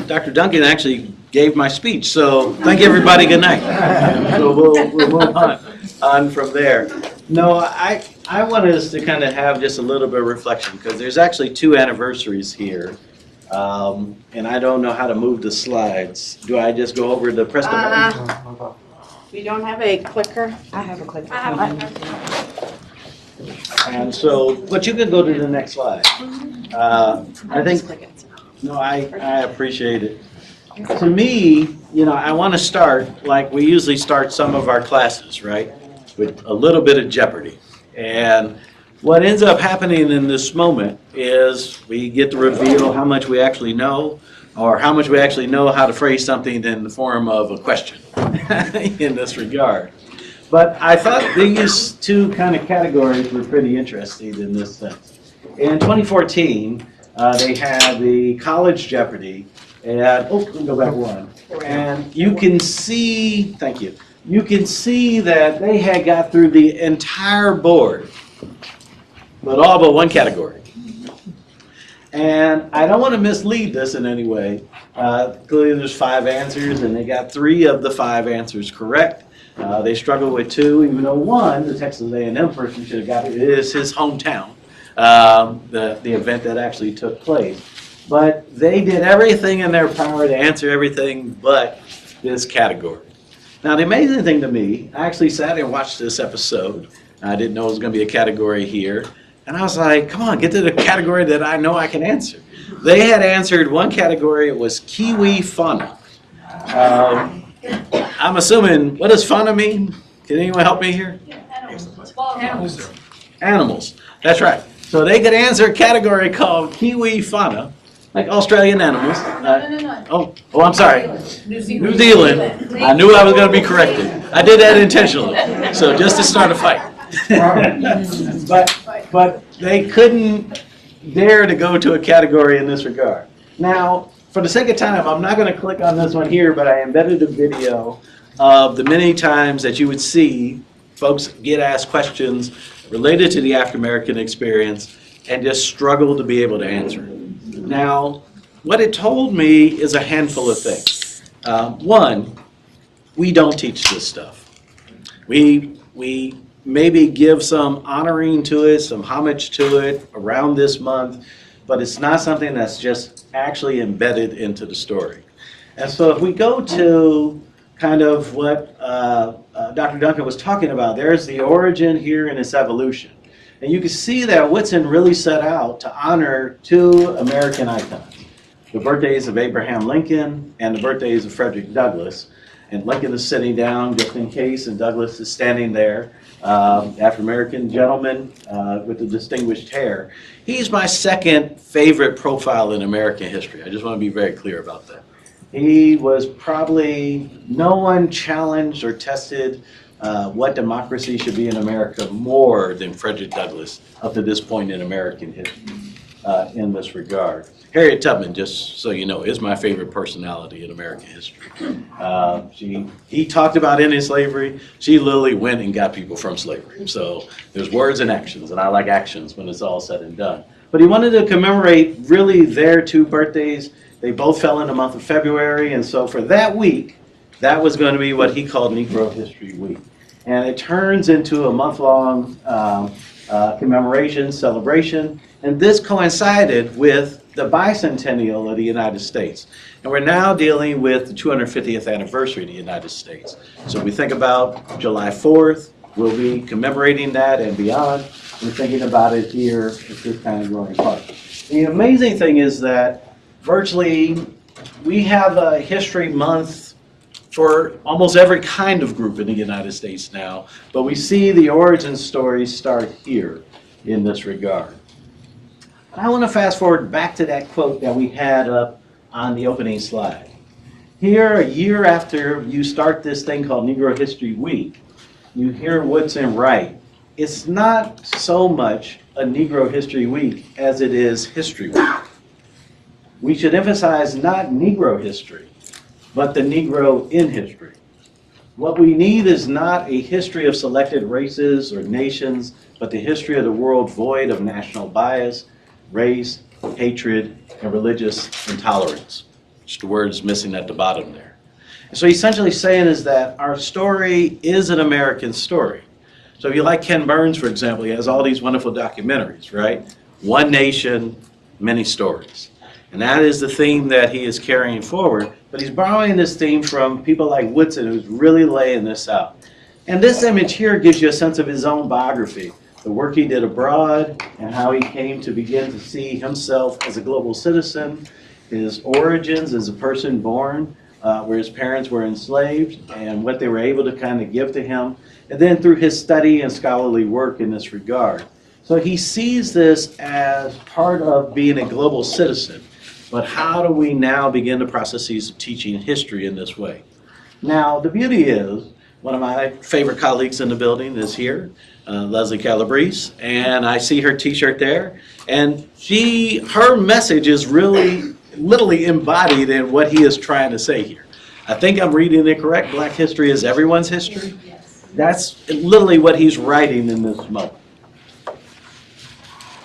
Dr. Duncan actually gave my speech, so thank you, everybody. Good night. So we'll move on from there. No, I wanted us to kind of have just a little bit of reflection because there's actually 2 anniversaries here, and I don't know how to move the slides. Do I just go over the press the button? We don't have a clicker. I have a clicker. I have a clicker. And so, but you can go to the next slide. I think. No, I appreciate it. To me, I want to start like we usually start some of our classes, right? With a little bit of jeopardy. And what ends up happening in this moment is we get to reveal how much we actually know, or how much we actually know how to phrase something in the form of a question in this regard. But I thought these 2 kind of categories were pretty interesting in this sense. In 2014, they had the college Jeopardy, and we can go back one. And you can see, thank you, you can see that they had got through the entire board, but all but one category. And I don't want to mislead this in any way. Clearly there's 5 answers, and they got 3 of the 5 answers correct. They struggled with 2, even though 1, the Texas A&M person should have got it, is his hometown. The event that actually took place. But they did everything in their power to answer everything but this category. Now the amazing thing to me, I actually sat and watched this episode. I didn't know it was going to be a category here. And I was like, come on, get to the category that I know I can answer. They had answered one category, it was Kiwi fauna. I'm assuming, what does fauna mean? Can anyone help me here? Animals. Animals, that's right. So they could answer a category called Kiwi fauna, like Australian animals. No. Oh, I'm sorry. New New Zealand. I knew I was going to be corrected. I did that intentionally. So just to start a fight. but they couldn't dare to go to a category in this regard. Now, for the sake of time, I'm not going to click on this one here, but I embedded a video of the many times that you would see folks get asked questions related to the African American experience and just struggle to be able to answer it. Now, what it told me is a handful of things. One, we don't teach this stuff. We maybe give some honoring to it, some homage to it around this month, but it's not something that's just actually embedded into the story. And so if we go to kind of what Dr. Duncan was talking about, there's the origin here and its evolution. And you can see that Whitson really set out to honor 2 American icons, the birthdays of Abraham Lincoln and the birthdays of Frederick Douglass. And Lincoln is sitting down just in case, and Douglass is standing there, African-American gentleman with the distinguished hair. He's my second favorite profile in American history. I just want to be very clear about that. He was probably, no one challenged or tested what democracy should be in America more than Frederick Douglass up to this point in American history in this regard. Harriet Tubman, just so you know, is my favorite personality in American history. He talked about ending slavery. She literally went and got people from slavery. So there's words and actions, and I like actions when it's all said and done. But he wanted to commemorate really their 2 birthdays. They both fell in the month of February, and so for that week, that was going to be what he called Negro History Week. And it turns into a month-long commemoration, celebration, and this coincided with the bicentennial of the United States. And we're now dealing with the 250th anniversary of the United States. So we think about July 4th, we'll be commemorating that and beyond. We're thinking about it here at this kind of growing part. The amazing thing is that virtually we have a history month for almost every kind of group in the United States now, but we see the origin stories start here in this regard. I want to fast forward back to that quote that we had up on the opening slide. Here, a year after you start this thing called Negro History Week, you hear Woodson write, it's not so much a Negro History Week as it is History Week. We should emphasize not Negro history, but the Negro in history. What we need is not a history of selected races or nations, but the history of the world void of national bias, race, hatred, and religious intolerance. Just the words missing at the bottom there. And so essentially saying is that our story is an American story. So if you like Ken Burns, for example, he has all these wonderful documentaries, right? One nation, many stories. And that is the theme that he is carrying forward. But he's borrowing this theme from people like Woodson, who's really laying this out. And this image here gives you a sense of his own biography, the work he did abroad, and how he came to begin to see himself as a global citizen, his origins as a person born where his parents were enslaved, and what they were able to kind of give to him, and then through his study and scholarly work in this regard. So he sees this as part of being a global citizen, but how do we now begin the processes of teaching history in this way? Now, the beauty is, one of my favorite colleagues in the building is here, Leslie Calabrese, and I see her t-shirt there, and her message is really literally embodied in what he is trying to say here. I think I'm reading it correct. Black history is everyone's history. Yes. That's literally what he's writing in this moment.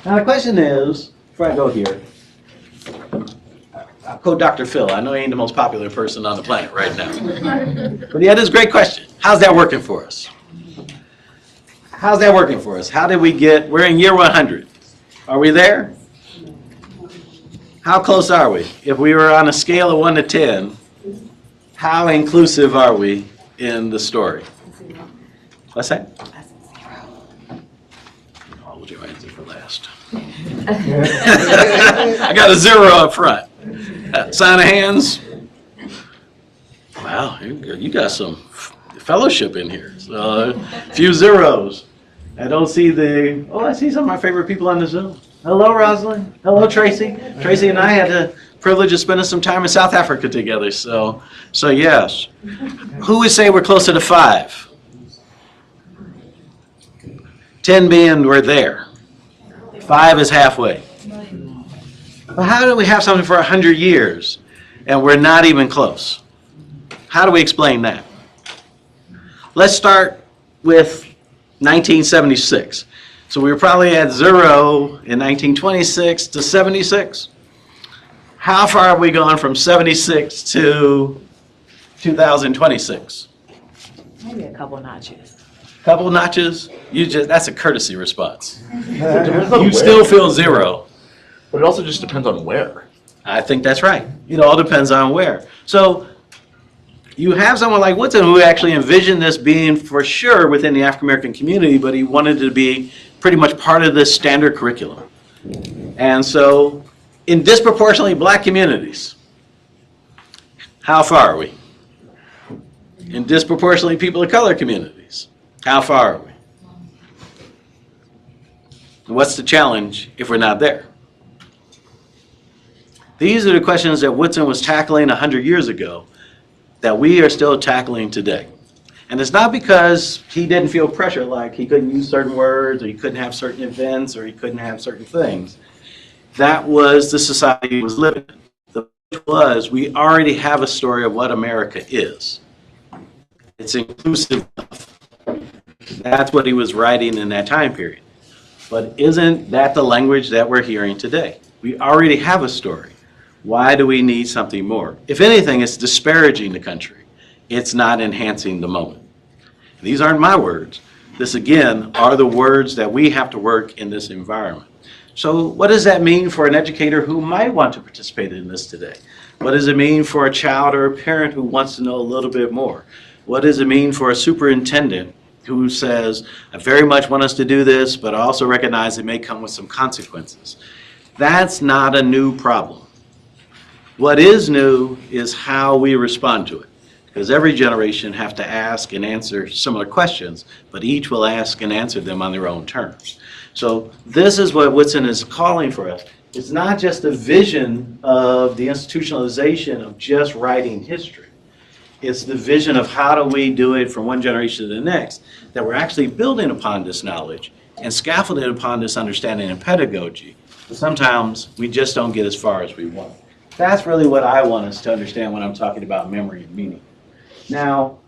Now the question is, before I go here, I'll quote Dr. Phil. I know he ain't the most popular person on the planet right now. But he had this great question. How's that working for us? How's that working for us? How did we get, we're in year 100. Are we there? How close are we? If we were on a scale of 1 to 10, how inclusive are we in the story? What's that? Oh, we'll do my answer for last. I got a 0 up front. Sign of hands. Wow, you got some fellowship in here. So a few zeros. I don't see I see some of my favorite people on the Zoom. Hello, Rosalind. Hello, Tracy. Tracy and I had the privilege of spending some time in South Africa together. So yes. Who would say we're closer to 5? 10 being we're there. 5 is halfway. But how do we have something for 100 years and we're not even close? How do we explain that? Let's start with 1976. So we were probably at 0 in 1926 to 76. How far have we gone from 76 to 2026? Maybe a couple notches. Couple notches? That's a courtesy response. Depends on You where. still feel 0. But it also just depends on where. I think that's right. It all depends on where. So you have someone like Woodson who actually envisioned this being for sure within the African American community, but he wanted it to be pretty much part of the standard curriculum. And so in disproportionately black communities, how far are we? In disproportionately people of color communities, how far are we? And what's the challenge if we're not there? These are the questions that Woodson was tackling 100 years ago that we are still tackling today. And it's not because he didn't feel pressure, like he couldn't use certain words, or he couldn't have certain events, or he couldn't have certain things. That was the society he was living in. The point was, we already have a story of what America is. It's inclusive enough. That's what he was writing in that time period. But isn't that the language that we're hearing today? We already have a story. Why do we need something more? If anything, it's disparaging the country. It's not enhancing the moment. These aren't my words. This, again, are the words that we have to work in this environment. So what does that mean for an educator who might want to participate in this today? What does it mean for a child or a parent who wants to know a little bit more? What does it mean for a superintendent who says, I very much want us to do this, but I also recognize it may come with some consequences? That's not a new problem. What is new is how we respond to it. Because every generation have to ask and answer similar questions, but each will ask and answer them on their own terms. So this is what Woodson is calling for us. It's not just a vision of the institutionalization of just writing history. It's the vision of how do we do it from one generation to the next, that we're actually building upon this knowledge and scaffolding upon this understanding and pedagogy. But sometimes we just don't get as far as we want. That's really what I want us to understand when I'm talking about memory and meaning. Now,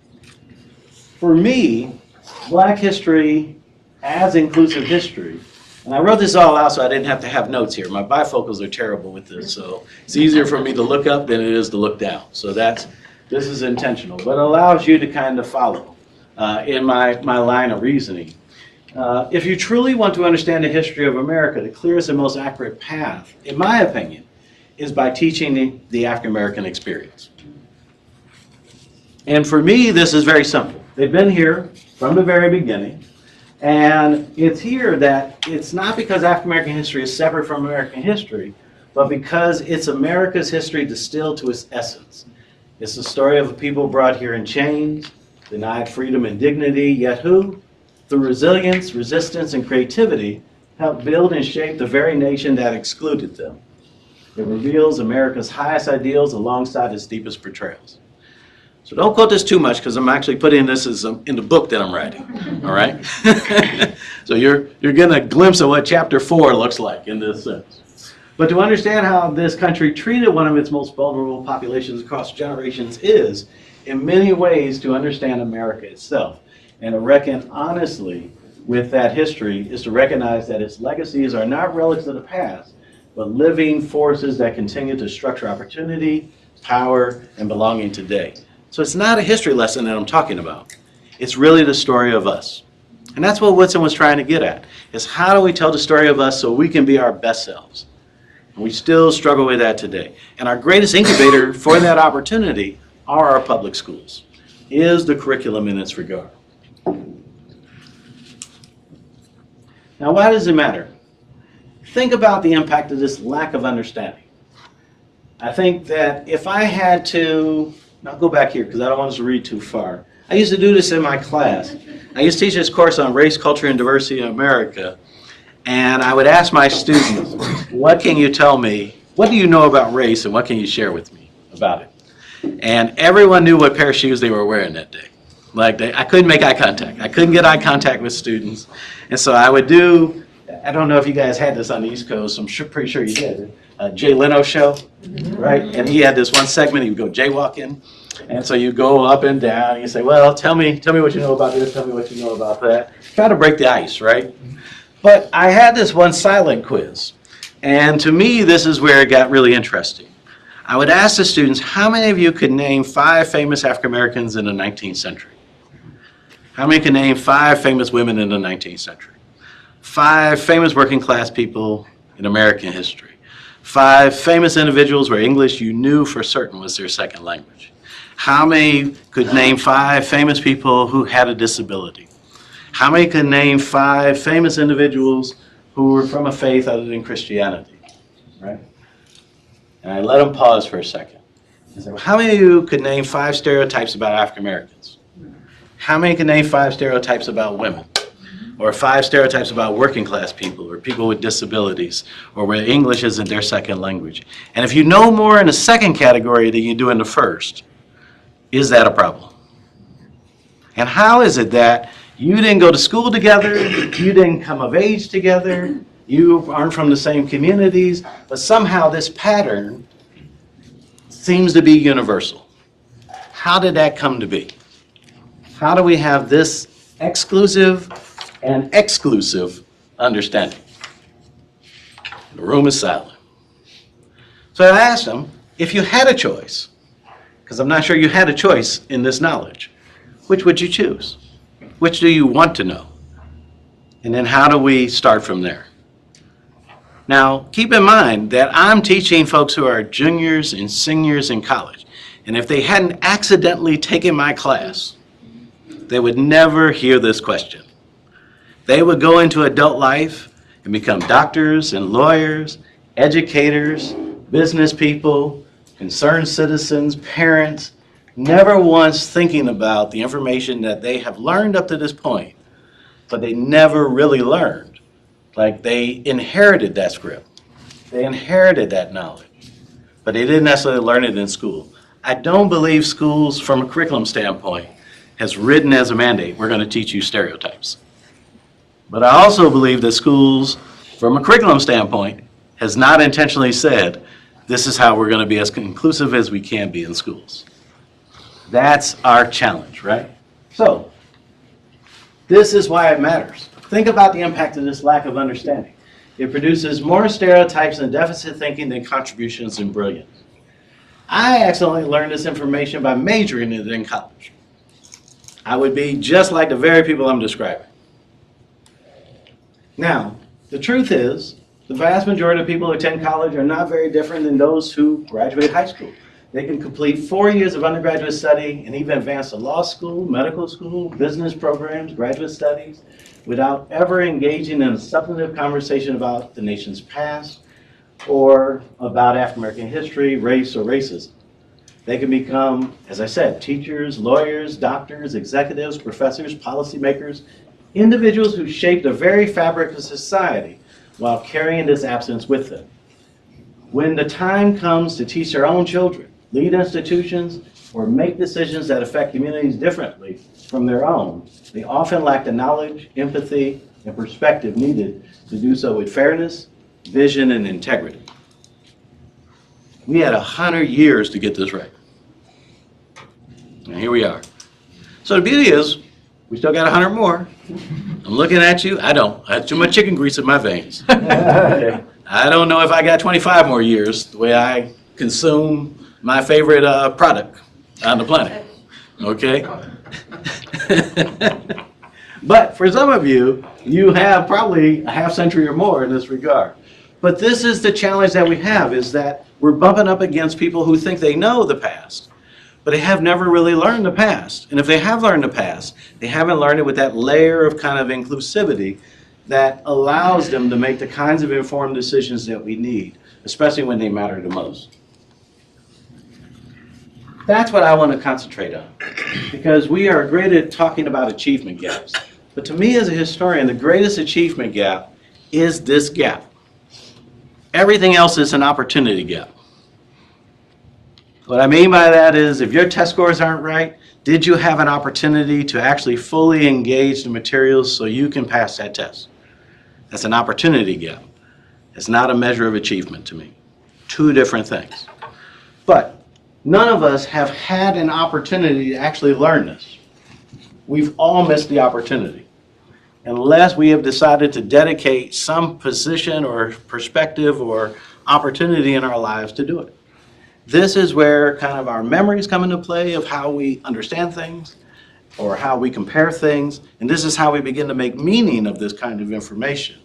for me, Black history as inclusive history And I wrote this all out so I didn't have to have notes here. My bifocals are terrible with this, so it's easier for me to look up than it is to look down. So this is intentional, but it allows you to kind of follow in my line of reasoning. If you truly want to understand the history of America, the clearest and most accurate path, in my opinion, is by teaching the African American experience. And for me, this is very simple. They've been here from the very beginning. And it's here that it's not because African American history is separate from American history, but because it's America's history distilled to its essence. It's the story of a people brought here in chains, denied freedom and dignity, yet who, through resilience, resistance, and creativity, helped build and shape the very nation that excluded them. It reveals America's highest ideals alongside its deepest betrayals. So don't quote this too much because I'm actually putting this as in the book that I'm writing, all right? So you're getting a glimpse of what chapter 4 looks like in this sense. But to understand how this country treated one of its most vulnerable populations across generations is, in many ways, to understand America itself. And to reckon honestly with that history is to recognize that its legacies are not relics of the past, but living forces that continue to structure opportunity, power, and belonging today. So it's not a history lesson that I'm talking about. It's really the story of us. And that's what Woodson was trying to get at, is how do we tell the story of us so we can be our best selves? And we still struggle with that today. And our greatest incubator for that opportunity are our public schools, is the curriculum in this regard. Now, why does it matter? Think about the impact of this lack of understanding. I think that if I had to, I'll go back here because I don't want us to read too far. I used to do this in my class. I used to teach this course on race, culture, and diversity in America. And I would ask my students, what can you tell me, what do you know about race and what can you share with me about it? And everyone knew what pair of shoes they were wearing that day. I couldn't make eye contact. I couldn't get eye contact with students. And so I would do, I don't know if you guys had this on the East Coast, I'm pretty sure you did, Jay Leno show, right? And he had this one segment, he would go jaywalking. And so you go up and down, and you say, well, tell me what you know about this, tell me what you know about that. Try to break the ice, right? But I had this one silent quiz. And to me, this is where it got really interesting. I would ask the students, how many of you could name 5 famous African Americans in the 19th century? How many can name 5 famous women in the 19th century? 5 famous working class people in American history? 5 famous individuals where English you knew for certain was their second language? How many could name 5 famous people who had a disability? How many could name 5 famous individuals who were from a faith other than Christianity, right? And I let them pause for a second. I said, well, how many of you could name 5 stereotypes about African Americans? How many can name 5 stereotypes about women? Or 5 stereotypes about working class people or people with disabilities or where English isn't their second language? And if you know more in the second category than you do in the first, is that a problem? And how is it that you didn't go to school together, you didn't come of age together, you aren't from the same communities, but somehow this pattern seems to be universal? How did that come to be? How do we have this exclusive and exclusive understanding? The room is silent. So I asked them, if you had a choice, because I'm not sure you had a choice in this knowledge, which would you choose? Which do you want to know? And then how do we start from there? Now, keep in mind that I'm teaching folks who are juniors and seniors in college. And if they hadn't accidentally taken my class, they would never hear this question. They would go into adult life and become doctors and lawyers, educators, business people, concerned citizens, parents, never once thinking about the information that they have learned up to this point, but they never really learned. Like they inherited that script. They inherited that knowledge, but they didn't necessarily learn it in school. I don't believe schools, from a curriculum standpoint, has written as a mandate, we're going to teach you stereotypes. But I also believe that schools, from a curriculum standpoint, has not intentionally said, this is how we're going to be as inclusive as we can be in schools. That's our challenge, right? So, this is why it matters. Think about the impact of this lack of understanding. It produces more stereotypes and deficit thinking than contributions and brilliance. I accidentally learned this information by majoring in it in college. I would be just like the very people I'm describing. Now, the truth is, the vast majority of people who attend college are not very different than those who graduate high school. They can complete 4 years of undergraduate study and even advance to law school, medical school, business programs, graduate studies, without ever engaging in a substantive conversation about the nation's past or about African American history, race, or racism. They can become, as I said, teachers, lawyers, doctors, executives, professors, policymakers, individuals who shape the very fabric of society while carrying this absence with them. When the time comes to teach their own children, lead institutions, or make decisions that affect communities differently from their own, they often lack the knowledge, empathy, and perspective needed to do so with fairness, vision, and integrity. We had 100 years to get this right. And here we are. So the beauty is, we still got 100 more. I'm looking at you. I don't. I have too much chicken grease in my veins. I don't know if I got 25 more years the way I consume my favorite product on the planet. Okay? But for some of you, you have probably a half century or more in this regard. But this is the challenge that we have, is that we're bumping up against people who think they know the past, but they have never really learned the past. And if they have learned the past, they haven't learned it with that layer of kind of inclusivity that allows them to make the kinds of informed decisions that we need, especially when they matter the most. That's what I want to concentrate on, because we are great at talking about achievement gaps. But to me as a historian, the greatest achievement gap is this gap. Everything else is an opportunity gap. What I mean by that is, if your test scores aren't right, did you have an opportunity to actually fully engage the materials so you can pass that test? That's an opportunity gap. It's not a measure of achievement to me. Two different things. But none of us have had an opportunity to actually learn this. We've all missed the opportunity, unless we have decided to dedicate some position or perspective or opportunity in our lives to do it. This is where kind of our memories come into play of how we understand things or how we compare things, and this is how we begin to make meaning of this kind of information.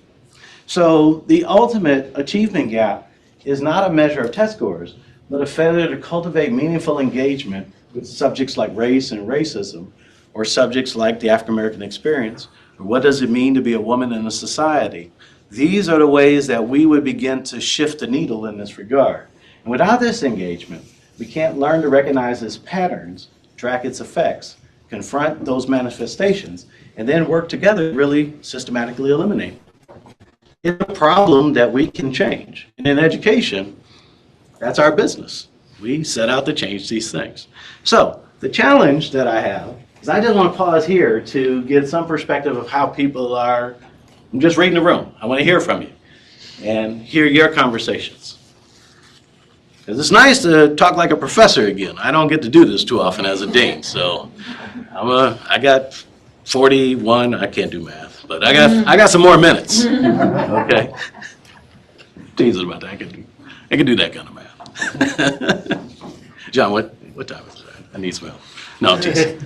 So the ultimate achievement gap is not a measure of test scores, but a failure to cultivate meaningful engagement with subjects like race and racism, or subjects like the African American experience, or what does it mean to be a woman in a society. These are the ways that we would begin to shift the needle in this regard. And without this engagement, we can't learn to recognize its patterns, track its effects, confront those manifestations, and then work together to really systematically eliminate it. It's a problem that we can change. And in education, that's our business. We set out to change these things. So the challenge that I have is I just want to pause here to get some perspective of how people are. I'm just reading the room. I want to hear from you and hear your conversations. Because it's nice to talk like a professor again. I don't get to do this too often as a dean. So I got 41. I can't do math, but I got some more minutes. Okay. Teasing about that. I can do that kind of math. John, what time is it? I need some help. No, I'm teasing.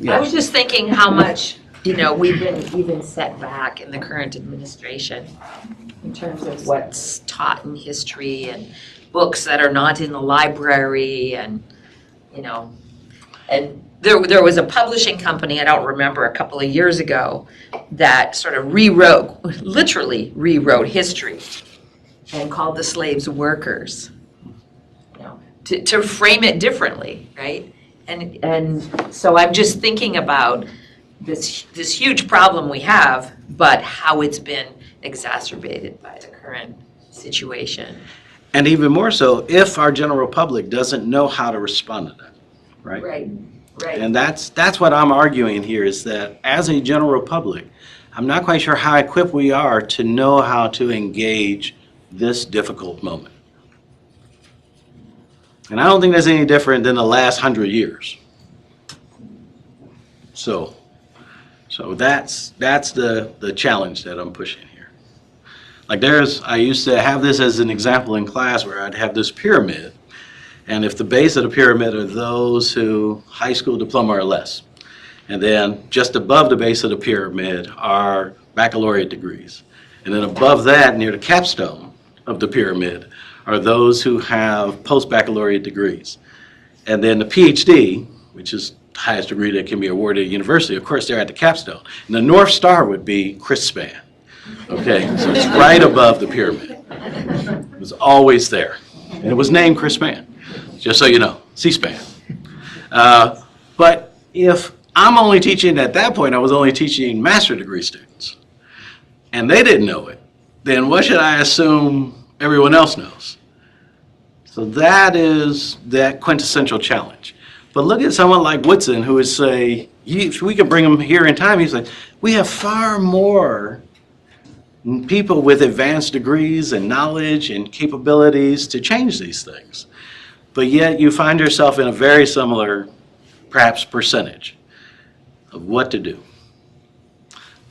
I was just thinking how much, we've been even set back in the current administration in terms of what's taught in history and books that are not in the library, and there was a publishing company, I don't remember, a couple of years ago that sort of literally rewrote history and called the slaves workers, to frame it differently, right? And so I'm just thinking about this huge problem we have, but how it's been exacerbated by the current situation. And even more so, if our general public doesn't know how to respond to that, right? Right. And that's what I'm arguing here, is that as a general public, I'm not quite sure how equipped we are to know how to engage this difficult moment. And I don't think that's any different than the last 100 years. So that's the challenge that I'm pushing here. Like I used to have this as an example in class where I'd have this pyramid. And if the base of the pyramid are those who high school diploma or less, and then just above the base of the pyramid are baccalaureate degrees. And then above that, near the capstone of the pyramid, are those who have post-baccalaureate degrees. And then the PhD, which is the highest degree that can be awarded at a university, of course, they're at the capstone. And the North Star would be Chris Span. Okay, so it's right above the pyramid. It was always there. And it was named Chris Span, just so you know, C-SPAN. But if I'm only teaching, at that point, I was only teaching master's degree students, and they didn't know it, then what should I assume everyone else knows? So that is that quintessential challenge. But look at someone like Woodson, who would say, if we could bring him here in time, he's like, we have far more people with advanced degrees and knowledge and capabilities to change these things. But yet you find yourself in a very similar, perhaps, percentage of what to do.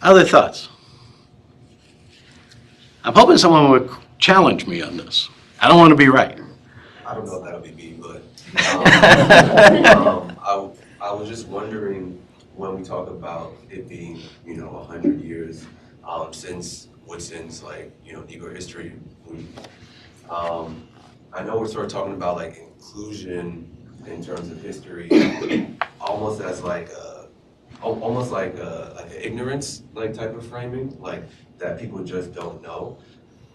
Other thoughts? I'm hoping someone would challenge me on this. I don't want to be right. I don't know if that'll be me, but I was just wondering, when we talk about it being, 100 years since Woodson's Negro History Week. I know we're sort of talking about inclusion in terms of history, almost as almost like an ignorance type of framing, that people just don't know.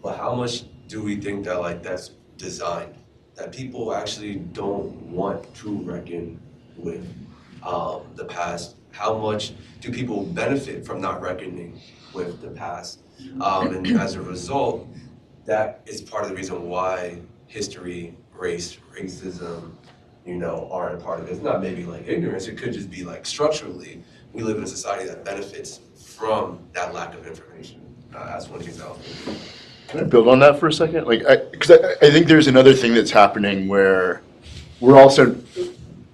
But how much do we think that that's designed, that people actually don't want to reckon with the past? How much do people benefit from not reckoning with the past? And as a result, that is part of the reason why history, racism, aren't part of it. It's not maybe ignorance, it could just be structurally, we live in a society that benefits from that lack of information. That's one example. Can I build on that for a second? Because I think there's another thing that's happening where we're also,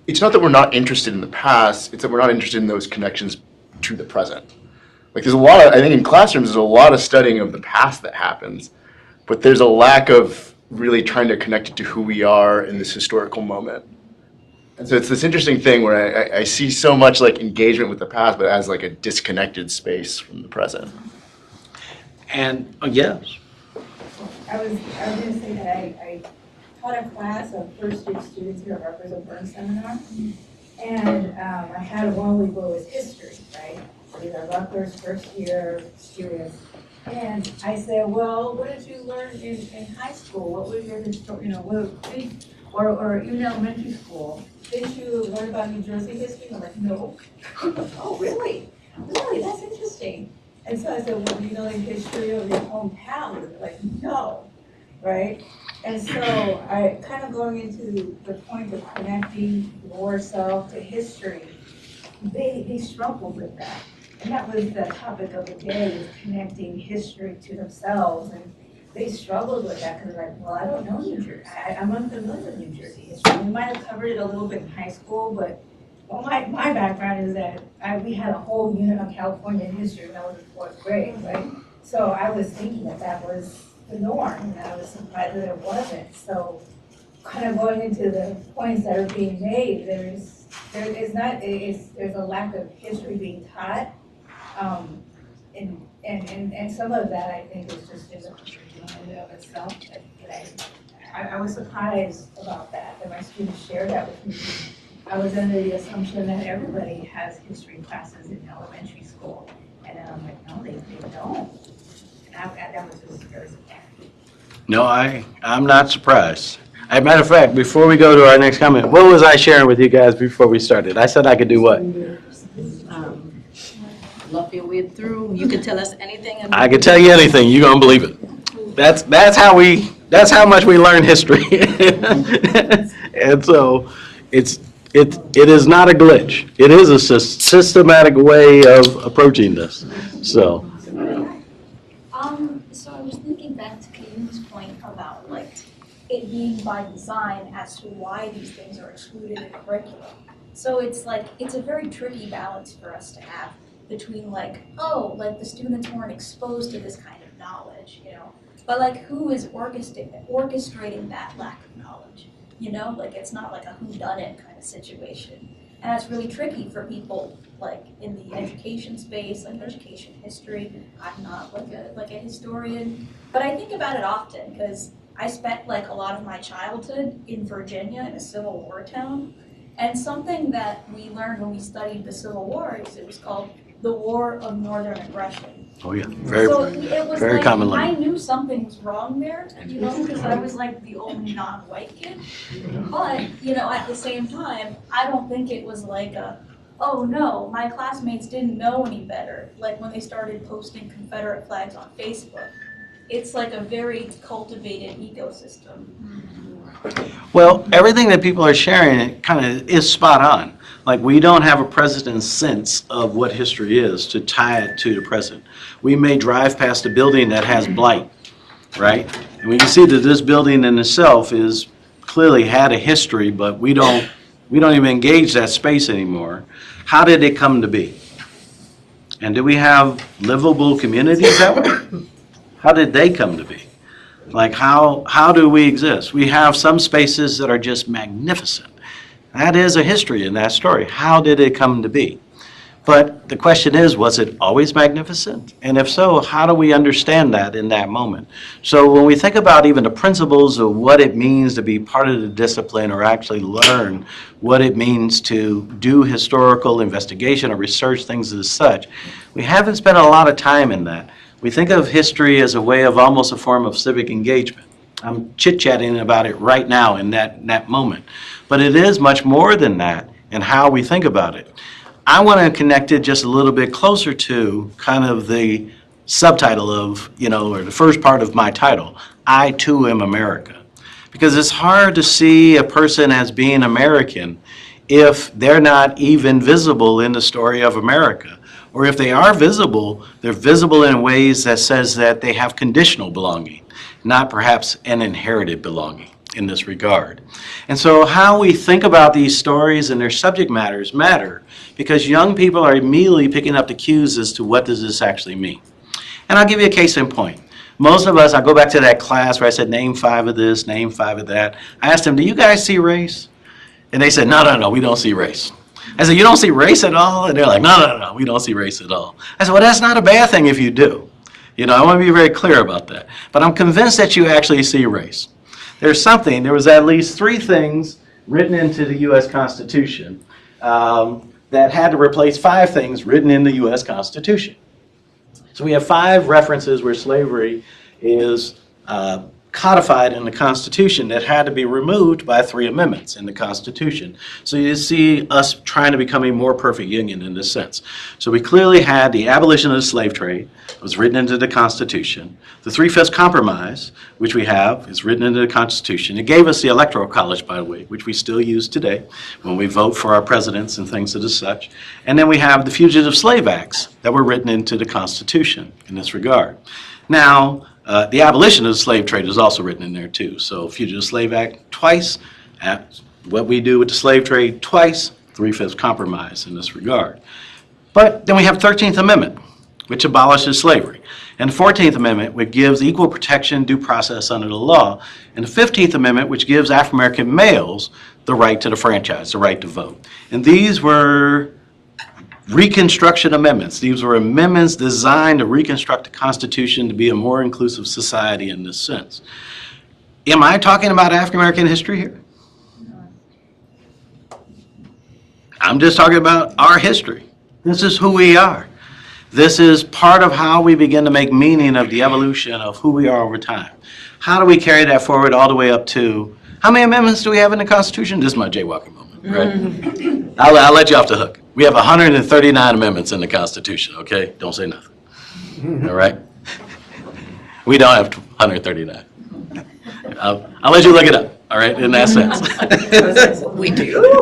it's not that we're not interested in the past, it's that we're not interested in those connections to the present. There's a lot of, I think in classrooms, there's a lot of studying of the past that happens, but there's a lack of really trying to connect it to who we are in this historical moment. And so it's this interesting thing where I see so much engagement with the past, but as a disconnected space from the present. And, yes. I was going to say that I taught a class of first-year students here at Rutgers Burn Seminar, and I had one week where it was history, right? So these are Rutgers first-year students, and I said, well, what did you learn in high school? What was your or even elementary school? Did you learn about New Jersey history? I'm like, no. Oh, really? Really? That's interesting. And so I said, well, do you know the history of your hometown? And they're like, no, right? And so I kind of going into the point of connecting yourself to history, they struggled with that. And that was the topic of the day, was connecting history to themselves. And they struggled with that because they're like, well, I don't know New Jersey. I'm unfamiliar with New Jersey history. We might have covered it a little bit in high school, but well, my background is that we had a whole unit on California history when I was in fourth grade, right? So I was thinking that was the norm, and I was surprised that it wasn't. So kind of going into the points that are being made, there's a lack of history being taught, and some of that I think is just in the of itself. I was surprised about that my students shared that with me. I was under the assumption that everybody has history classes in elementary school, and then I'm like, no, they don't. And that was just very surprising. No, I'm not surprised. As a matter of fact, before we go to our next comment, what was I sharing with you guys before we started? I said I could do what? Love your way through. You can tell us anything. I can tell you anything. You're gonna believe it. That's how much we learn history. And so it is not a glitch. It is a systematic way of approaching this. So I was thinking back to Kayun's point about it being by design as to why these things are excluded in the curriculum. So it's a very tricky balance for us to have between the students weren't exposed to this kind of knowledge, you know? But like, who is orchestrating that lack of knowledge? You know, like it's not like a whodunit kind of situation. And that's really tricky for people like in the education space, like education history. I'm not like a historian, but I think about it often because I spent like a lot of my childhood in Virginia in a Civil War town. And something that we learned when we studied the Civil War is it was called the War of Northern Aggression. Oh, yeah. So it was very like, common I language. knew something was wrong there, you know, because I was like the only non-white kid. But, you know, at the same time, I don't think it was like oh no, my classmates didn't know any better. Like when they started posting Confederate flags on Facebook. It's like a very cultivated ecosystem. Well, everything that people are sharing kind of is spot on. Like, we don't have a president's sense of what history is to tie it to the present. We may drive past a building that has blight, right? And we can see that this building in itself is clearly had a history, but we don't even engage that space anymore. How did it come to be? And do we have livable communities that way? How did they come to be? Like, how do we exist? We have some spaces that are just magnificent. That is a history in that story. How did it come to be? But the question is, was it always magnificent? And if so, how do we understand that in that moment? So when we think about even the principles of what it means to be part of the discipline or actually learn what it means to do historical investigation or research things as such, we haven't spent a lot of time in that. We think of history as a way of almost a form of civic engagement. I'm chit-chatting about it right now in that moment. But it is much more than that in how we think about it. I want to connect it just a little bit closer to kind of the subtitle of, or the first part of my title, I Too Am America. Because it's hard to see a person as being American if they're not even visible in the story of America. Or if they are visible, they're visible in ways that says that they have conditional belonging, not perhaps an inherited belonging in this regard. And so how we think about these stories and their subject matters matter because young people are immediately picking up the cues as to what does this actually mean. And I'll give you a case in point. Most of us, I go back to that class where I said, name 5 of this, name 5 of that. I asked them, do you guys see race? And they said, no, we don't see race. I said, you don't see race at all? And they're like, no, we don't see race at all. I said, well, that's not a bad thing if you do. I want to be very clear about that. But I'm convinced that you actually see race. There was at least 3 things written into the U.S. Constitution that had to replace 5 things written in the U.S. Constitution. So we have 5 references where slavery is codified in the Constitution that had to be removed by 3 amendments in the Constitution. So you see us trying to become a more perfect union in this sense. So we clearly had the abolition of the slave trade, was written into the Constitution. The 3/5 compromise, which we have, is written into the Constitution. It gave us the Electoral College, by the way, which we still use today when we vote for our presidents and things of the such. And then we have the Fugitive Slave Acts that were written into the Constitution in this regard. Now, the abolition of the slave trade is also written in there too. So Fugitive Slave Act twice, what we do with the slave trade twice, 3/5 compromise in this regard. But then we have 13th Amendment, which abolishes slavery. And the 14th Amendment, which gives equal protection, due process under the law. And the 15th Amendment, which gives African-American males the right to the franchise, the right to vote. And these were Reconstruction amendments. These were amendments designed to reconstruct the Constitution to be a more inclusive society in this sense. Am I talking about African American history here? I'm just talking about our history. This is who we are. This is part of how we begin to make meaning of the evolution of who we are over time. How do we carry that forward all the way up to, how many amendments do we have in the Constitution? This is my jaywalking moment, right? I'll let you off the hook. We have 139 amendments in the Constitution, okay? Don't say nothing, all right? We don't have 139. I'll let you look it up, all right, in that sense. We do.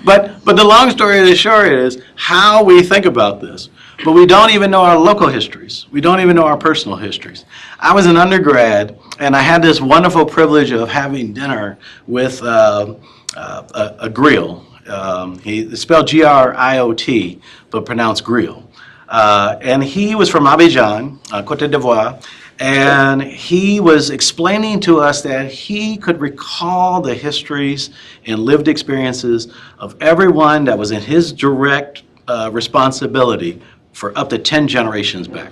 But the long story of the short is how we think about this. But we don't even know our local histories. We don't even know our personal histories. I was an undergrad, and I had this wonderful privilege of having dinner with a griot. It's spelled Griot, but pronounced griot. And he was from Abidjan, Côte d'Ivoire, and he was explaining to us that he could recall the histories and lived experiences of everyone that was in his direct responsibility for up to 10 generations back.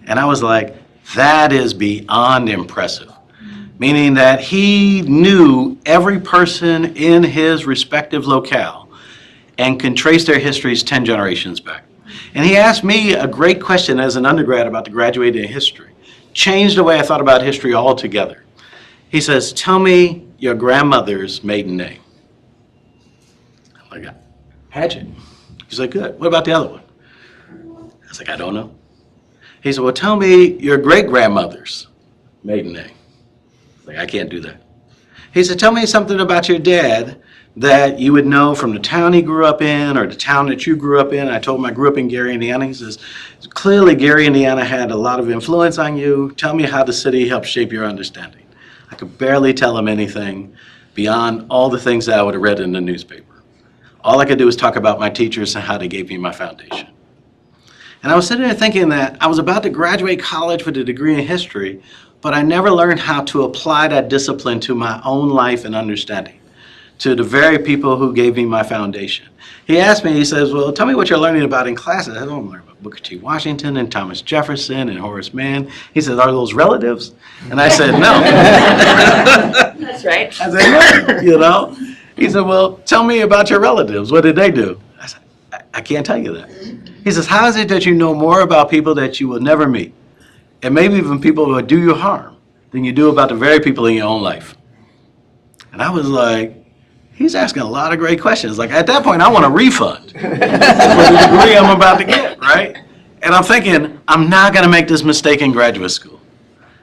And I was like, that is beyond impressive. Meaning that he knew every person in his respective locale and can trace their histories 10 generations back. And he asked me a great question as an undergrad about to graduate in history. Changed the way I thought about history altogether. He says, tell me your grandmother's maiden name. I'm like, Hatchet. He's like, good. What about the other one? I was like, I don't know. He said, well, tell me your great-grandmother's maiden name. Like, I can't do that. He said, tell me something about your dad that you would know from the town he grew up in or the town that you grew up in. I told him I grew up in Gary, Indiana. He says, clearly Gary, Indiana had a lot of influence on you. Tell me how the city helped shape your understanding. I could barely tell him anything beyond all the things that I would have read in the newspaper. All I could do was talk about my teachers and how they gave me my foundation. And I was sitting there thinking that I was about to graduate college with a degree in history, but I never learned how to apply that discipline to my own life and understanding, to the very people who gave me my foundation. He asked me, he says, well, tell me what you're learning about in classes. I don't learn about Booker T. Washington and Thomas Jefferson and Horace Mann. He said, are those relatives? And I said, no. That's right. I said, no, you know. He said, well, tell me about your relatives. What did they do? I said, I can't tell you that. He says, how is it that you know more about people that you will never meet, and maybe even people who would do you harm, than you do about the very people in your own life? And I was like, he's asking a lot of great questions. Like, at that point, I want a refund for the degree I'm about to get, right? And I'm thinking, I'm not going to make this mistake in graduate school.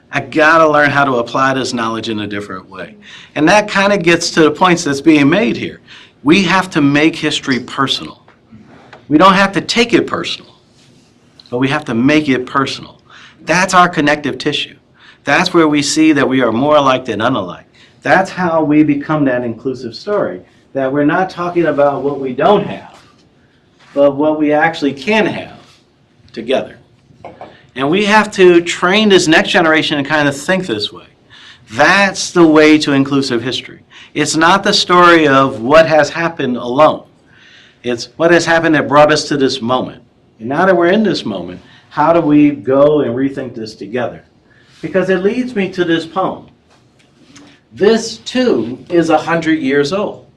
I got to learn how to apply this knowledge in a different way. And that kind of gets to the points that's being made here. We have to make history personal. We don't have to take it personal, but we have to make it personal. That's our connective tissue. That's where we see that we are more alike than unalike. That's how we become that inclusive story, that we're not talking about what we don't have, but what we actually can have together. And we have to train this next generation to kind of think this way. That's the way to inclusive history. It's not the story of what has happened alone. It's what has happened that brought us to this moment. And now that we're in this moment, how do we go and rethink this together? Because it leads me to this poem. This, too, is 100 years old.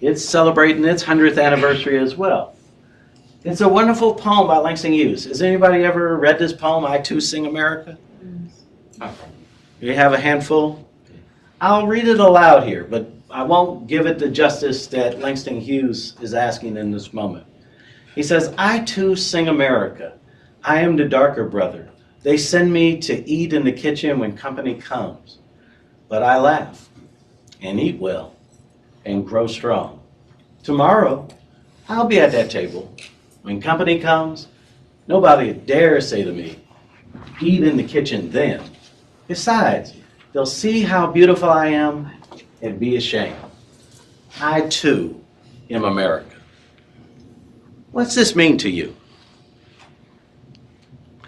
It's celebrating its 100th anniversary as well. It's a wonderful poem by Langston Hughes. Has anybody ever read this poem, I Too Sing America? You have a handful? I'll read it aloud here, but I won't give it the justice that Langston Hughes is asking in this moment. He says, I too sing America. I am the darker brother. They send me to eat in the kitchen when company comes. But I laugh and eat well and grow strong. Tomorrow, I'll be at that table. When company comes, nobody dares say to me, eat in the kitchen then. Besides, they'll see how beautiful I am and be ashamed. I too am America. What's this mean to you?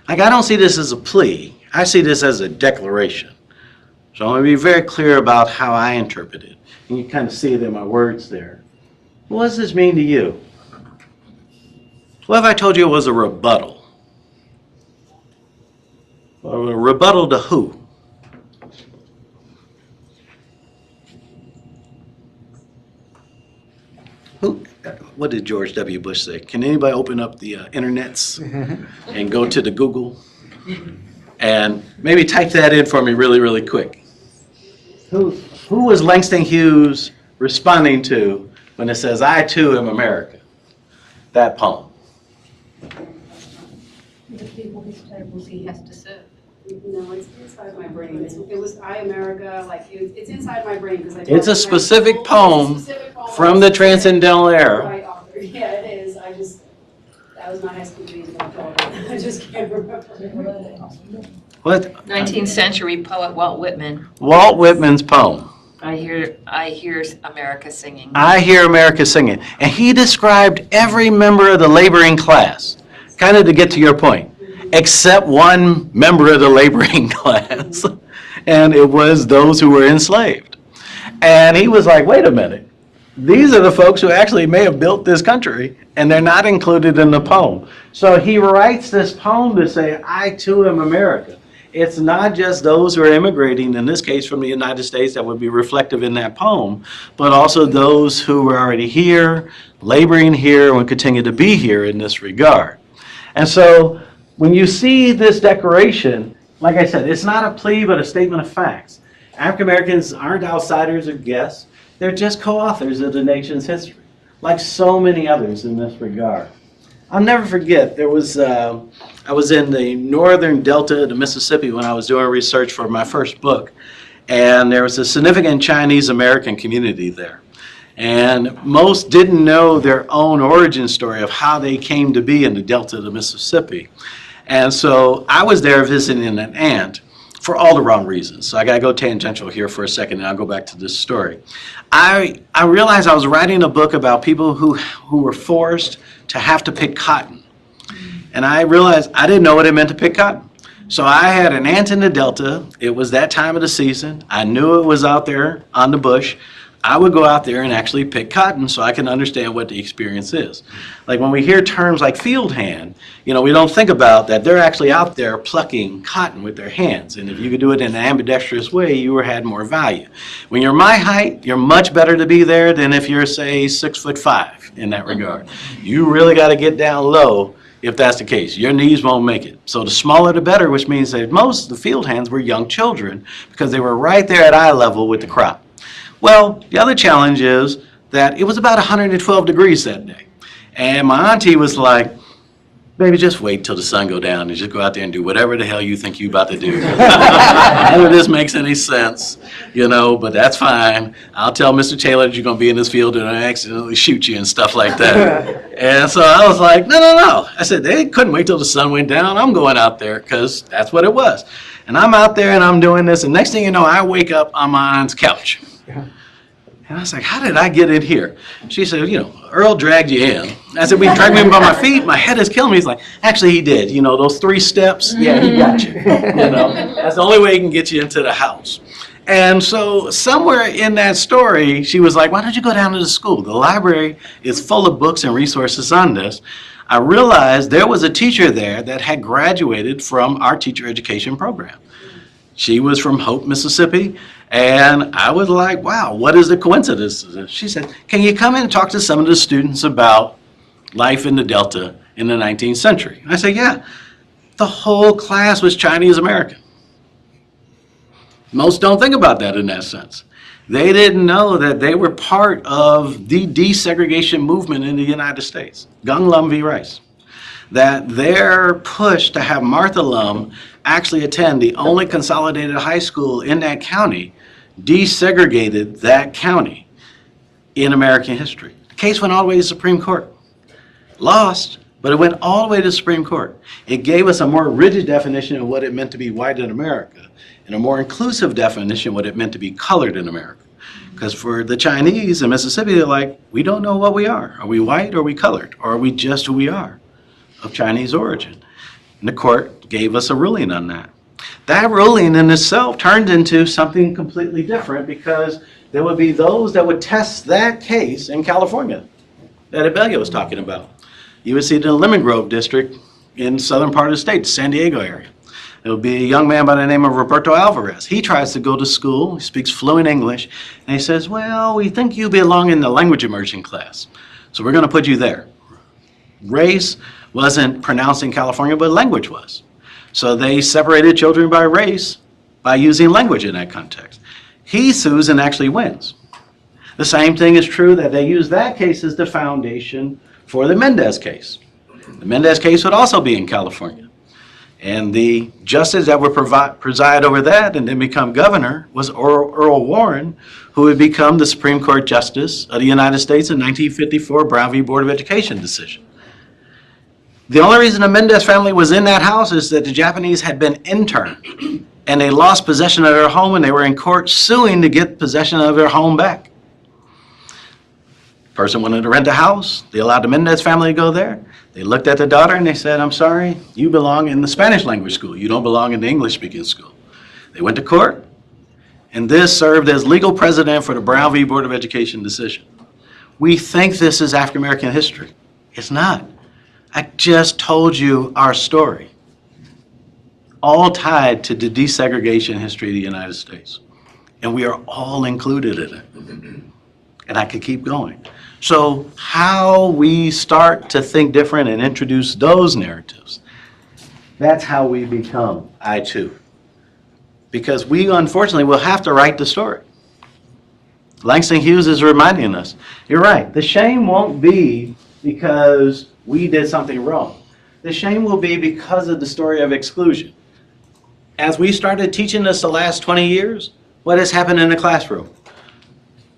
Like, I don't see this as a plea. I see this as a declaration. So I'm going to be very clear about how I interpret it. And you kind of see it in my words there. What does this mean to you? What if I told you it was a rebuttal? Well, a rebuttal to who? What did George W. Bush say? Can anybody open up the internets and go to the Google and maybe type that in for me really, really quick? Who was Langston Hughes responding to when it says, I too am America? That poem. The people whose he has to serve. No, it's inside my brain. It was I America, like it's inside my brain because I. It's a specific poem from the Transcendental Era. Right author. Yeah, it is. That was my high school dream. I just can't remember. What? 19th century poet Walt Whitman. Walt Whitman's poem. I hear America singing. I hear America singing. And he described every member of the laboring class kind of to get to your point, except one member of the laboring class, and it was those who were enslaved. And he was like, wait a minute, these are the folks who actually may have built this country, and they're not included in the poem. So he writes this poem to say, I too am America. It's not just those who are immigrating, in this case from the United States, that would be reflective in that poem, but also those who were already here, laboring here, and would continue to be here in this regard. And so when you see this declaration, like I said, it's not a plea, but a statement of facts. African Americans aren't outsiders or guests. They're just co-authors of the nation's history, like so many others in this regard. I'll never forget, I was in the northern delta of the Mississippi when I was doing research for my first book, and there was a significant Chinese American community there. And most didn't know their own origin story of how they came to be in the delta of the Mississippi. And so I was there visiting an aunt for all the wrong reasons. So I gotta go tangential here for a second and I'll go back to this story. I realized I was writing a book about people who were forced to have to pick cotton. And I realized I didn't know what it meant to pick cotton. So I had an aunt in the Delta. It was that time of the season. I knew it was out there on the bush. I would go out there and actually pick cotton so I can understand what the experience is. Like when we hear terms like field hand, we don't think about that they're actually out there plucking cotton with their hands. And if you could do it in an ambidextrous way, you had more value. When you're my height, you're much better to be there than if you're, say, 6'5" in that regard. You really got to get down low if that's the case. Your knees won't make it. So the smaller the better, which means that most of the field hands were young children because they were right there at eye level with the crop. Well, the other challenge is that it was about 112 degrees that day. And my auntie was like, baby, just wait till the sun go down and just go out there and do whatever the hell you think you're about to do. None of this makes any sense, but that's fine. I'll tell Mr. Taylor that you're going to be in this field and I accidentally shoot you and stuff like that. And so I was like, no. I said, they couldn't wait till the sun went down. I'm going out there because that's what it was. And I'm out there and I'm doing this. And next thing you know, I wake up on my aunt's couch. And I was like, how did I get in here? She said, Earl dragged you in. I said, we dragged me by my feet. My head is killing me. He's like, actually, he did. Those 3 steps? Yeah, he got you. That's the only way he can get you into the house. And so somewhere in that story, she was like, why don't you go down to the school? The library is full of books and resources on this. I realized there was a teacher there that had graduated from our teacher education program. She was from Hope, Mississippi. And I was like, wow, what is the coincidence? She said, can you come in and talk to some of the students about life in the Delta in the 19th century? I said, yeah. The whole class was Chinese American. Most don't think about that in that sense. They didn't know that they were part of the desegregation movement in the United States, Gung Lum v. Rice. That their push to have Martha Lum actually attend the only consolidated high school in that county desegregated that county in American history. The case went all the way to the Supreme Court. Lost, but it went all the way to the Supreme Court. It gave us a more rigid definition of what it meant to be white in America and a more inclusive definition of what it meant to be colored in America. Because for the Chinese in Mississippi, they're like, we don't know what we are. Are we white or are we colored? Or are we just who we are of Chinese origin? And the court gave us a ruling on that. That ruling in itself turned into something completely different because there would be those that would test that case in California that Abelio was talking about. You would see it in the Lemon Grove district in southern part of the state, the San Diego area. There would be a young man by the name of Roberto Alvarez. He tries to go to school, he speaks fluent English, and he says, well, we think you belong in the language immersion class, so we're going to put you there. Race wasn't pronounced in California, but language was. So they separated children by race by using language in that context. He sues and actually wins. The same thing is true that they use that case as the foundation for the Mendez case. The Mendez case would also be in California. And the justice that would preside over that and then become governor was Earl Warren, who would become the Supreme Court Justice of the United States in 1954 Brown v. Board of Education decision. The only reason the Mendez family was in that house is that the Japanese had been interned and they lost possession of their home and they were in court suing to get possession of their home back. Person wanted to rent a house. They allowed the Mendez family to go there. They looked at the daughter and they said, I'm sorry, you belong in the Spanish language school. You don't belong in the English speaking school. They went to court, and this served as legal precedent for the Brown v. Board of Education decision. We think this is African American history. It's not. I just told you our story, all tied to the desegregation history of the United States. And we are all included in it. And I could keep going. So how we start to think different and introduce those narratives, that's how we become I too. Because we unfortunately will have to write the story. Langston Hughes is reminding us, you're right, the shame won't be because we did something wrong. The shame will be because of the story of exclusion. As we started teaching this the last 20 years, what has happened in the classroom?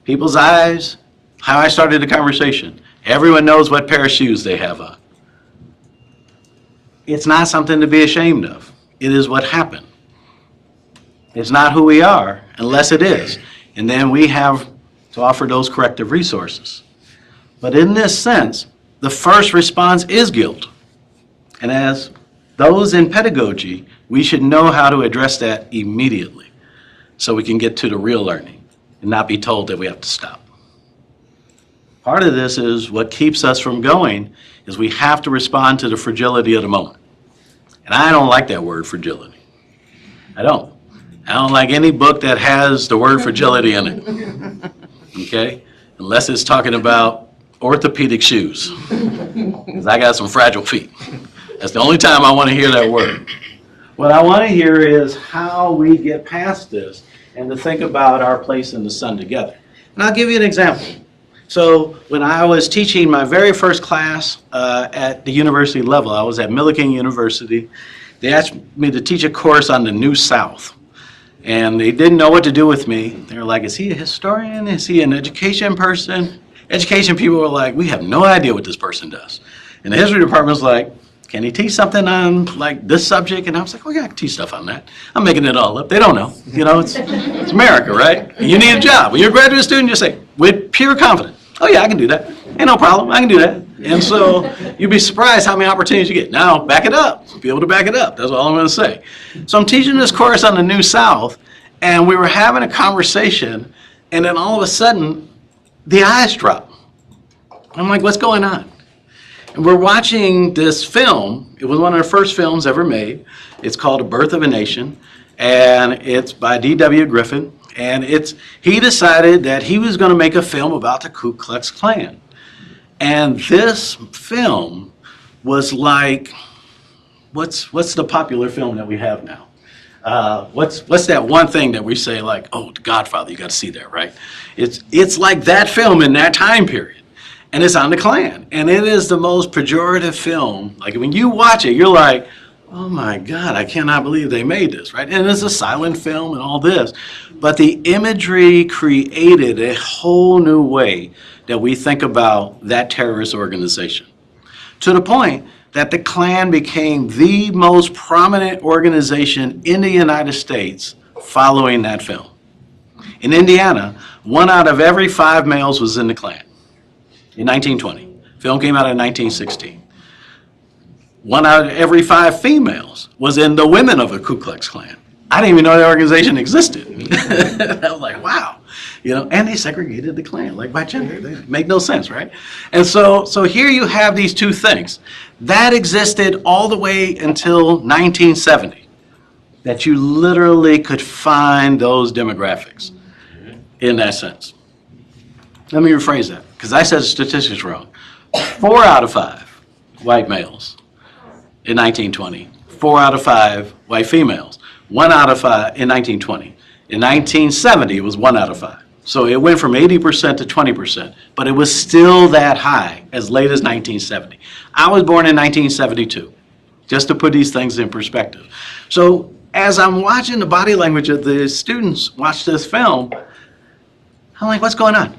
People's eyes, how I started the conversation. Everyone knows what pair of shoes they have on. It's not something to be ashamed of. It is what happened. It's not who we are unless it is. And then we have to offer those corrective resources. But in this sense, the first response is guilt. And as those in pedagogy, we should know how to address that immediately so we can get to the real learning and not be told that we have to stop. Part of this is what keeps us from going is we have to respond to the fragility of the moment. And I don't like that word, fragility. I don't. I don't like any book that has the word fragility in it, okay? Unless it's talking about orthopedic shoes, because I got some fragile feet. That's the only time I want to hear that word. What I want to hear is how we get past this and to think about our place in the sun together. And I'll give you an example. So when I was teaching my very first class at the university level, I was at Millikan University. They asked me to teach a course on the New South. And they didn't know what to do with me. They were like, is he a historian? Is he an education person? Education people were like, we have no idea what this person does. And the history department was like, can he teach something on like this subject? And I was like, oh yeah, I can teach stuff on that. I'm making it all up. They don't know. You know, it's America, right? And you need a job. When you're a graduate student, you say, with pure confidence, oh yeah, I can do that. Ain't no problem, I can do that. And so you'd be surprised how many opportunities you get. Now, back it up. Be able to back it up. That's all I'm going to say. So I'm teaching this course on the New South, and we were having a conversation, and then all of a sudden, the eyes drop. I'm like, what's going on? And we're watching this film. It was one of the first films ever made. It's called The Birth of a Nation, and it's by D.W. Griffin. And he decided that he was going to make a film about the Ku Klux Klan. And this film was like, what's the popular film that we have now? What's that one thing that we say like, oh, The Godfather, you got to see that, right? It's like that film in that time period. And it's on the Klan. And it is the most pejorative film. Like when you watch it, you're like, oh my God, I cannot believe they made this, right? And it's a silent film and all this. But the imagery created a whole new way that we think about that terrorist organization. To the point that the Klan became the most prominent organization in the United States following that film. In Indiana, 1 out of every 5 males was in the Klan in 1920. Film came out in 1916. 1 out of every 5 females was in the women of the Ku Klux Klan. I didn't even know that organization existed. I was like, wow. You know, and they segregated the Klan, like by gender. They make no sense, right? And so here you have these two things. That existed all the way until 1970, that you literally could find those demographics in that sense. Let me rephrase that, because I said the statistics wrong. 4 out of 5 white males in 1920. 4 out of 5 white females. 1 out of 5 in 1920. In 1970, it was 1 out of 5. So it went from 80% to 20%, but it was still that high as late as 1970. I was born in 1972, just to put these things in perspective. So as I'm watching the body language of the students watch this film, I'm like, what's going on?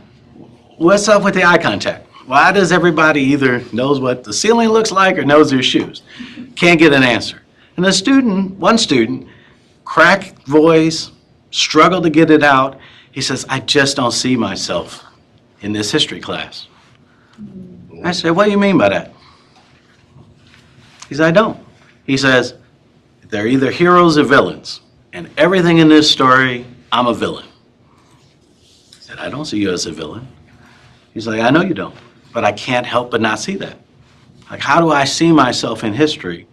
What's up with the eye contact? Why does everybody either knows what the ceiling looks like or knows their shoes? Can't get an answer. And the student, one student, cracked voice, struggled to get it out. He says, I just don't see myself in this history class. I said, what do you mean by that? He said, I don't. He says, they're either heroes or villains. And everything in this story, I'm a villain. I said, I don't see you as a villain. He's like, I know you don't, but I can't help but not see that. Like, how do I see myself in history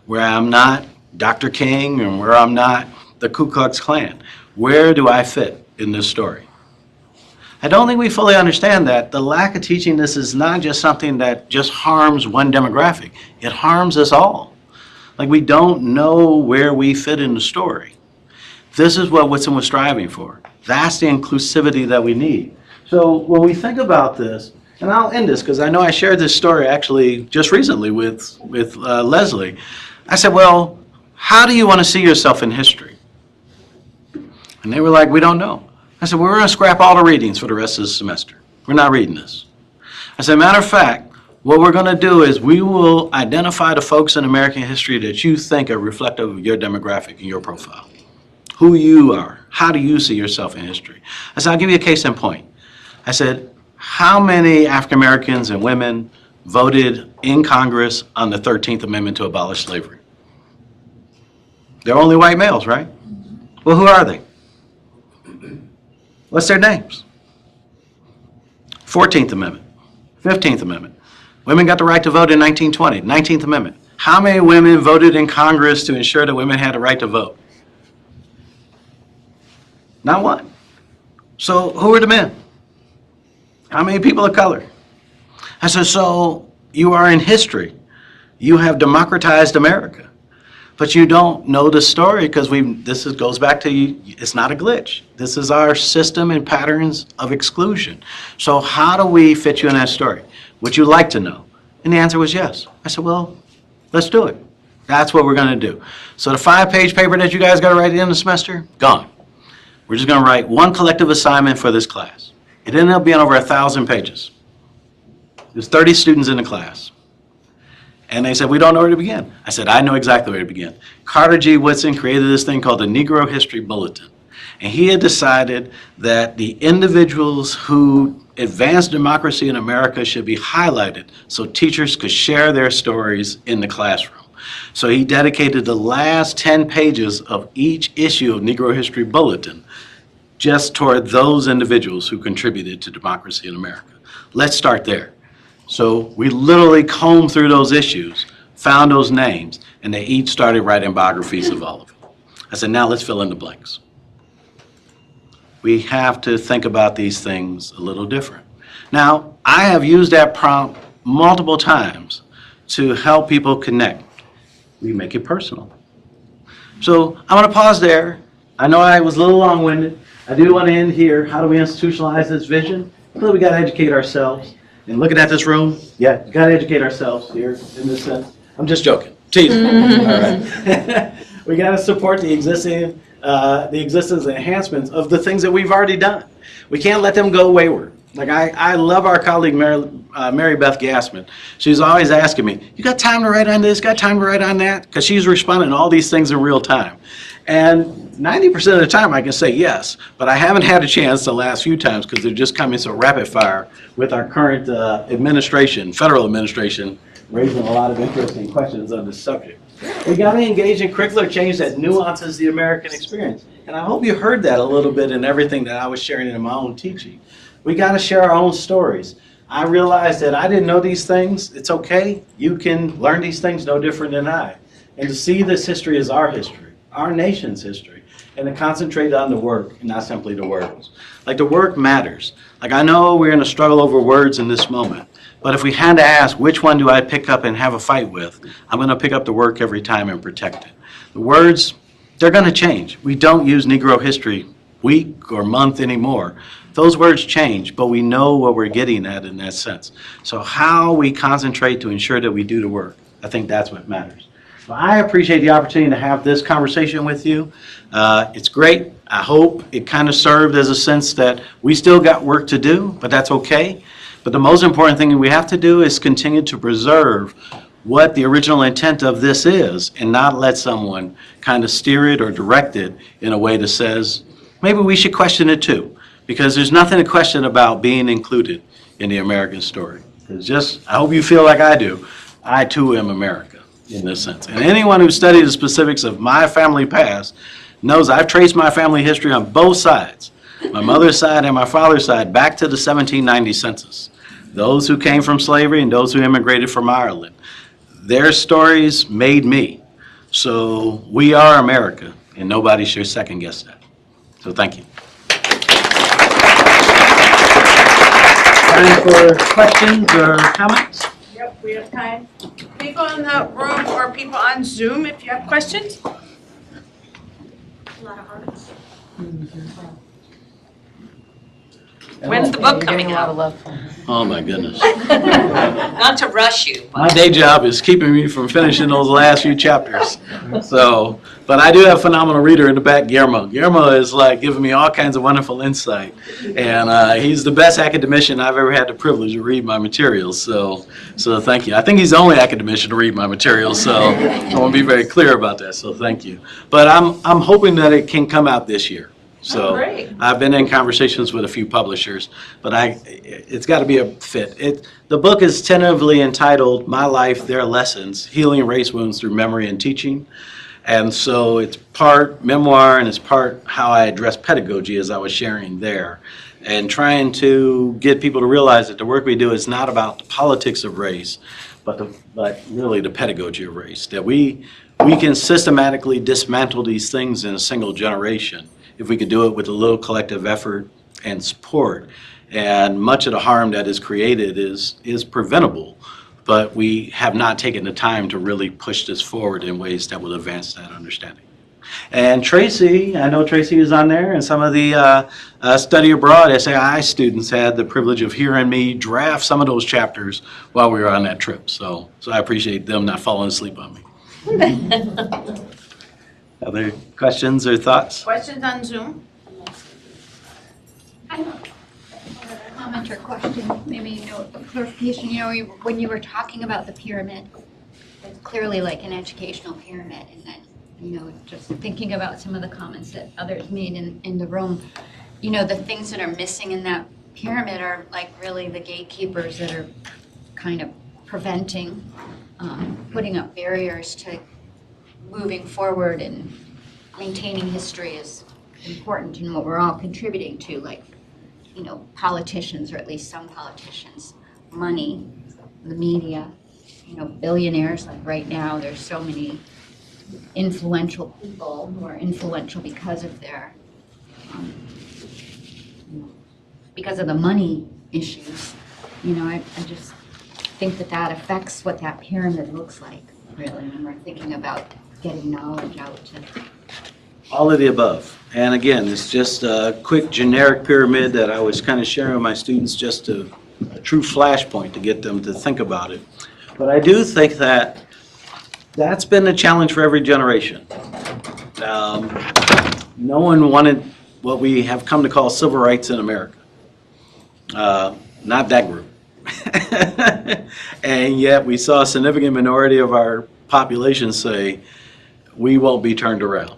where I'm not Dr. King and where I'm not the Ku Klux Klan? Where do I fit in this story? I don't think we fully understand that the lack of teaching this is not just something that just harms one demographic. It harms us all. Like, we don't know where we fit in the story. This is what Whitson was striving for. That's the inclusivity that we need. So when we think about this, and I'll end this because I know I shared this story actually just recently with Leslie. I said, well, how do you want to see yourself in history? And they were like, we don't know. I said, well, we're going to scrap all the readings for the rest of the semester. We're not reading this. I said, matter of fact, what we're going to do is we will identify the folks in American history that you think are reflective of your demographic and your profile. Who you are. How do you see yourself in history? I said, I'll give you a case in point. I said, how many African Americans and women voted in Congress on the 13th Amendment to abolish slavery? They're only white males, right? Well, who are they? What's their names? 14th Amendment, 15th Amendment. Women got the right to vote in 1920, 19th Amendment. How many women voted in Congress to ensure that women had the right to vote? Not one. So who are the men? How many people of color? I said, so you are in history. You have democratized America. But you don't know the story because goes back to it's not a glitch. This is our system and patterns of exclusion. So how do we fit you in that story? Would you like to know? And the answer was yes. I said, well, let's do it. That's what we're going to do. So the 5-page paper that you guys got to write at the end of the semester, gone. We're just going to write one collective assignment for this class. It ended up being over 1,000 pages. There's 30 students in the class. And they said, we don't know where to begin. I said, I know exactly where to begin. Carter G. Woodson created this thing called the Negro History Bulletin. And he had decided that the individuals who advanced democracy in America should be highlighted so teachers could share their stories in the classroom. So he dedicated the last 10 pages of each issue of Negro History Bulletin just toward those individuals who contributed to democracy in America. Let's start there. So we literally combed through those issues, found those names, and they each started writing biographies of all of them. I said, now let's fill in the blanks. We have to think about these things a little different. Now, I have used that prompt multiple times to help people connect. We make it personal. So I'm going to pause there. I know I was a little long-winded. I do want to end here. How do we institutionalize this vision? Well, we got to educate ourselves. And looking at this room, yeah, you got to educate ourselves here in this sense. I'm just joking. Teasing. All right. We got to support the existence and enhancements of the things that we've already done. We can't let them go wayward. Like I love our colleague Mary Beth Gassman. She's always asking me, you got time to write on this? Got time to write on that? Because she's responding to all these things in real time. And 90% of the time I can say yes, but I haven't had a chance the last few times because they're just coming so rapid fire with our current administration, federal administration, raising a lot of interesting questions on this subject. We got to engage in curricular change that nuances the American experience. And I hope you heard that a little bit in everything that I was sharing in my own teaching. We got to share our own stories. I realized that I didn't know these things. It's okay. You can learn these things no different than I. And to see this history as our history, our nation's history, and to concentrate on the work and not simply the words. Like the work matters. Like I know we're in a struggle over words in this moment, but if we had to ask which one do I pick up and have a fight with, I'm going to pick up the work every time and protect it. The words, they're going to change. We don't use Negro History Week or month anymore. Those words change, but we know what we're getting at in that sense. So how we concentrate to ensure that we do the work, I think that's what matters. So I appreciate the opportunity to have this conversation with you. It's great. I hope it kind of served as a sense that we still got work to do, but that's okay. But the most important thing we have to do is continue to preserve what the original intent of this is and not let someone kind of steer it or direct it in a way that says, maybe we should question it too, because there's nothing to question about being included in the American story. It's just, I hope you feel like I do. I too am America in this sense. And anyone who studied the specifics of my family past knows I've traced my family history on both sides, my mother's side and my father's side, back to the 1790 census. Those who came from slavery and those who immigrated from Ireland. Their stories made me. So we are America, and nobody should second guess that. So thank you. Time for questions or comments? Yep, we have time. People in the room or people on Zoom, if you have questions? A lot of hearts. When's the book coming out? Oh, my goodness. Not to rush you, My but day job is keeping me from finishing those last few chapters. So, but I do have a phenomenal reader in the back, Guillermo. Guillermo is like giving me all kinds of wonderful insight. And he's the best academician I've ever had the privilege to read my materials. So thank you. I think he's the only academician to read my materials. So I want to be very clear about that. So thank you. But I'm hoping that it can come out this year. So great. I've been in conversations with a few publishers, but it's got to be a fit. The book is tentatively entitled My Life, Their Lessons, Healing Race Wounds Through Memory and Teaching. And so it's part memoir and it's part how I address pedagogy, as I was sharing there, and trying to get people to realize that the work we do is not about the politics of race, but really the pedagogy of race, that we can systematically dismantle these things in a single generation if we could do it with a little collective effort and support. And much of the harm that is created is preventable, but we have not taken the time to really push this forward in ways that will advance that understanding. And Tracy, I know Tracy is on there, and some of the study abroad SAI students had the privilege of hearing me draft some of those chapters while we were on that trip. So I appreciate them not falling asleep on me. Other questions or thoughts? Questions on Zoom? I have a comment or question, maybe a clarification. When you were talking about the pyramid, it's clearly like an educational pyramid, and then, just thinking about some of the comments that others made in the room, the things that are missing in that pyramid are like really the gatekeepers that are kind of preventing, putting up barriers to moving forward, and maintaining history is important in what we're all contributing to, like, politicians, or at least some politicians, money, the media, billionaires. Like right now, there's so many influential people who are influential because of their, because of the money issues. I just think that affects what that pyramid looks like, really, when we're thinking about getting knowledge out to. All of the above. And again, it's just a quick generic pyramid that I was kind of sharing with my students, just a true flashpoint to get them to think about it. But I do think that that's been a challenge for every generation. No one wanted what we have come to call civil rights in America. Not that group. And yet we saw a significant minority of our population say, we won't be turned around.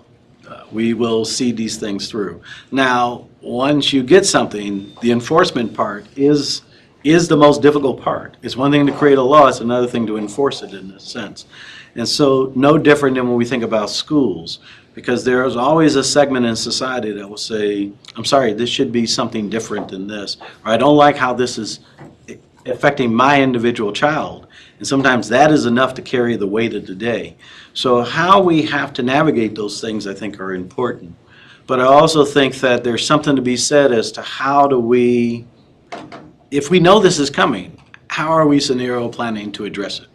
We will see these things through. Now, once you get something, the enforcement part is the most difficult part. It's one thing to create a law, it's another thing to enforce it in this sense. And so no different than when we think about schools, because there's always a segment in society that will say, I'm sorry, this should be something different than this, or I don't like how this is affecting my individual child. And sometimes that is enough to carry the weight of the day. So how we have to navigate those things, I think, are important. But I also think that there's something to be said as to how do we, if we know this is coming, how are we scenario planning to address it?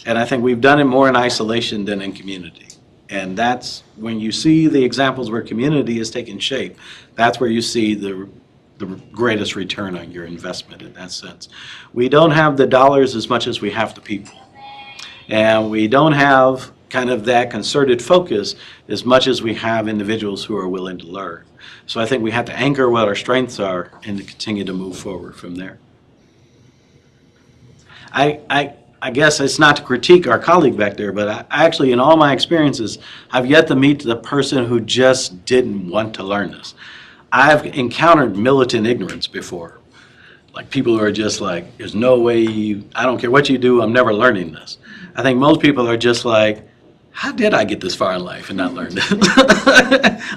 And I think we've done it more in isolation than in community. And that's when you see the examples where community is taking shape, that's where you see the greatest return on your investment in that sense. We don't have the dollars as much as we have the people. And we don't have kind of that concerted focus as much as we have individuals who are willing to learn. So I think we have to anchor what our strengths are and to continue to move forward from there. I guess it's not to critique our colleague back there, but I actually, in all my experiences, I've yet to meet the person who just didn't want to learn this. I've encountered militant ignorance before. Like people who are just like, there's no way I don't care what you do, I'm never learning this. I think most people are just like, how did I get this far in life and not learn this?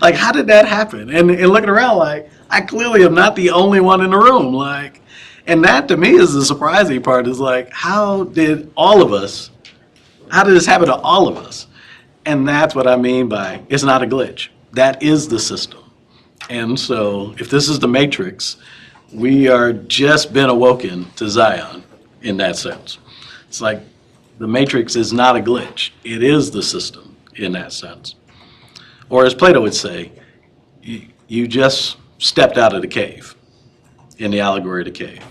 Like, how did that happen? And looking around like, I clearly am not the only one in the room. Like, and that to me is the surprising part, is like, how did this happen to all of us? And that's what I mean by, it's not a glitch. That is the system. And so if this is the matrix, we are just been awoken to Zion in that sense. It's like the matrix is not a glitch. It is the system in that sense. Or as Plato would say, you just stepped out of the cave in the allegory of the cave.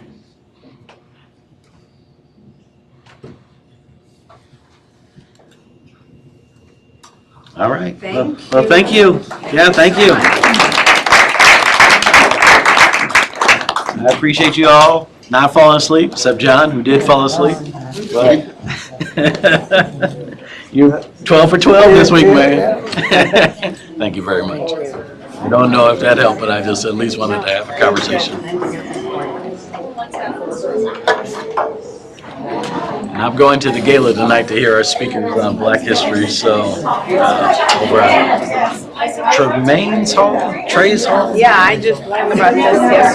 All right. Well, thank you. Yeah, thank you. I appreciate you all not falling asleep, except John, who did fall asleep. But you're 12 for 12 this week, man. Thank you very much. I don't know if that helped, but I just at least wanted to have a conversation. And I'm going to the gala tonight to hear our speakers on Black history, so over at Tremaine Hall? Yeah, I just learned about this yesterday.